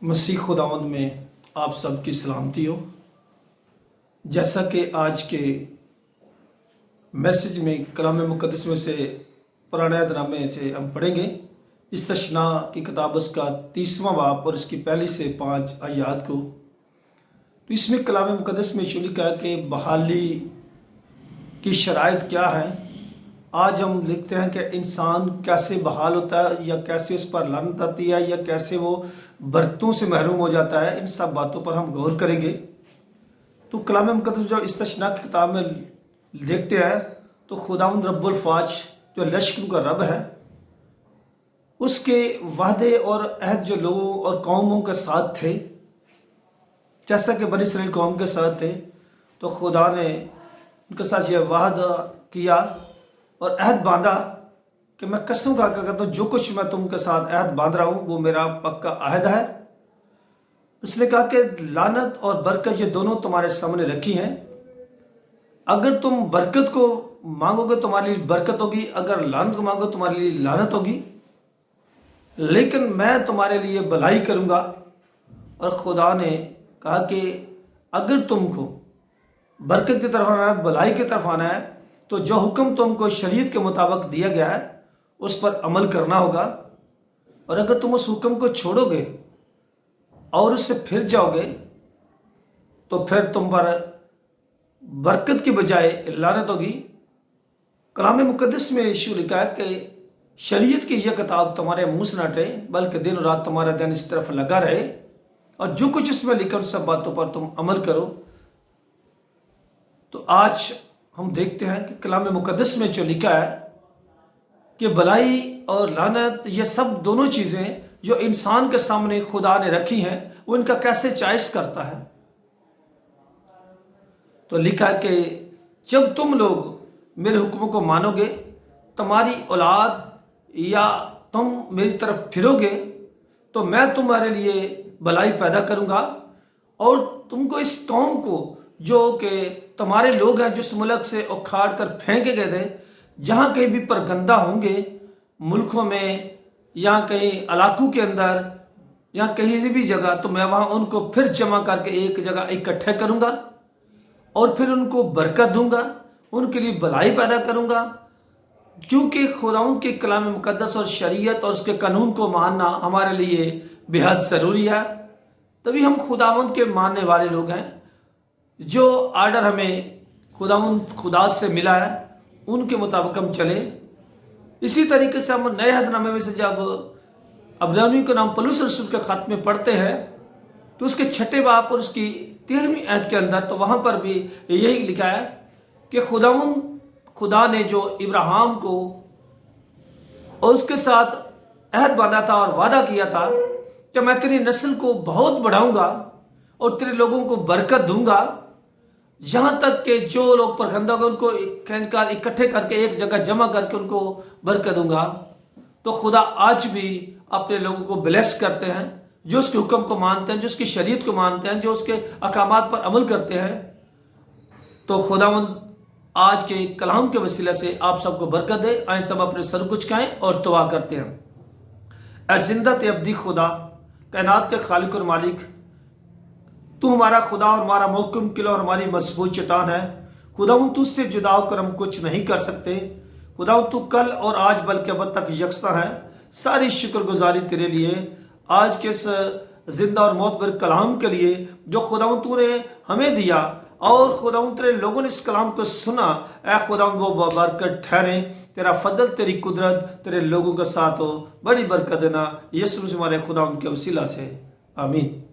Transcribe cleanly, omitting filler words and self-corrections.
मसीह खुदावंद में आप सबकी सलामती हो। जैसा कि आज के मैसेज में कलाम मुक़द्दस में से पुराने अहदनामे से हम पढ़ेंगे इस तशना की किताब उसका 30वां बाब और इसकी पहली से 5 आयात को। तो इसमें कलाम मुक़द्दस में शुरू लिखा है कि बहाली की शराइत क्या है। आज हम लिखते हैं कि इंसान कैसे बहाल होता है या कैसे उस पर लानत आती है या कैसे वो बरकतों से महरूम हो जाता है। इन सब बातों पर हम गौर करेंगे। तो कलाम मुक़द्दस जब इस तशना की किताब में देखते हैं तो खुदावंद रब्बुल फ़ाज जो लश्कर का रब है उसके वादे और अहद जो लोगों और कौमों के साथ थे, जैसा कि बनी इसराइल कौम के साथ थे, तो खुदा ने उनके साथ यह वादा किया और अहद बांधा कि मैं कसम खा कर कहता हूँ जो कुछ मैं तुमके साथ अहद बांध रहा हूँ वो मेरा पक्का अहद है। उसने कहा कि लानत और बरकत ये दोनों तुम्हारे सामने रखी हैं। अगर तुम बरकत को मांगोगे तुम्हारे लिए बरकत होगी, अगर लानत को मांगोगे तुम्हारे लिए लानत होगी, लेकिन मैं तुम्हारे लिए भलाई करूँगा। और खुदा ने कहा कि अगर तुमको बरकत की तरफ आना है, भलाई की तरफ आना है, तो जो हुक्म तुमको शरीयत के मुताबिक दिया गया है उस पर अमल करना होगा। और अगर तुम उस हुक्म को छोड़ोगे और उससे फिर जाओगे तो फिर तुम पर बरकत की बजाय लानत होगी। कलाम मुक़द्दस में यीशु लिखा है कि शरीयत की यह किताब तुम्हारे मुंह से न हटे, बल्कि दिन रात तुम्हारा ध्यान इस तरफ लगा रहे और जो कुछ इसमें लिखा उन सब बातों पर तुम अमल करो। तो आज हम देखते हैं कि कलाम मुक़द्दस में जो लिखा है कि भलाई और लानत ये सब दोनों चीज़ें जो इंसान के सामने खुदा ने रखी हैं वो इनका कैसे चॉइस करता है। तो लिखा है कि जब तुम लोग मेरे हुक्मों को मानोगे, तुम्हारी औलाद या तुम मेरी तरफ फिरोगे तो मैं तुम्हारे लिए भलाई पैदा करूंगा और तुमको इस कौम को जो कि तुम्हारे लोग हैं जिस मुल्क से उखाड़ कर फेंके गए थे, जहाँ कहीं भी परगंदा होंगे मुल्कों में या कहीं इलाकों के अंदर या कहीं भी जगह, तो मैं वहाँ उनको फिर जमा करके एक जगह इकट्ठे करूँगा और फिर उनको बरकत दूंगा, उनके लिए भलाई पैदा करूँगा। क्योंकि खुदावंद के कलाम मुक़द्दस और शरीयत और उसके कानून को मानना हमारे लिए बेहद ज़रूरी है। तभी हम खुदावंद के मानने वाले लोग हैं। जो आर्डर हमें खुदा से मिला है उनके मुताबिक हम चले। इसी तरीके से हम नए अहदनामे में से जब अब्रानियों के नाम पौलुस रसूल के खत में पढ़ते हैं तो उसके 6 बाब और उसकी 13वीं आयत के अंदर तो वहां पर भी यही लिखा है कि खुदा ने जो इब्राहिम को और उसके साथ अहद बांधा था और वादा किया था कि मैं तेरी नस्ल को बहुत बढ़ाऊंगा और तेरे लोगों को बरकत दूंगा, यहाँ तक कि जो लोग परगंदा होंगे उनको इकट्ठे करके एक जगह जमा करके उनको बरकत दूंगा। तो खुदा आज भी अपने लोगों को ब्लेस करते हैं जो उसके हुक्म को मानते हैं, जो उसकी शरीयत को मानते हैं, जो उसके अहकामात पर अमल करते हैं। तो खुदावंद आज के कलाम के वसीले से आप सबको बरकत दे। आए सब अपने सर झुकाएं और दुआ करते हैं। ऐ जिंदा ते अब्दी खुदा, कायनात के खालिक और मालिक, तू हमारा खुदा और हमारा मोहकम किला और हमारी मजबूत चट्टान है। खुदावंद तुझसे जुदा होकर हम कुछ नहीं कर सकते। खुदावंद तू कल और आज बल्कि अब तक यकसा है। सारी शुक्रगुजारी तेरे लिए आज के इस जिंदा और मोतबर कलाम के लिए जो खुदावंद तूने हमें दिया और खुदावंद तेरे लोगों ने इस कलाम को सुना। ऐ खुदावंद वो बरकत ठहरे, तेरा फजल तेरी कुदरत तेरे लोगों के साथ हो। बड़ी बरकत देना यीशु मसीह हमारे खुदावंद के वसीला से, आमीन।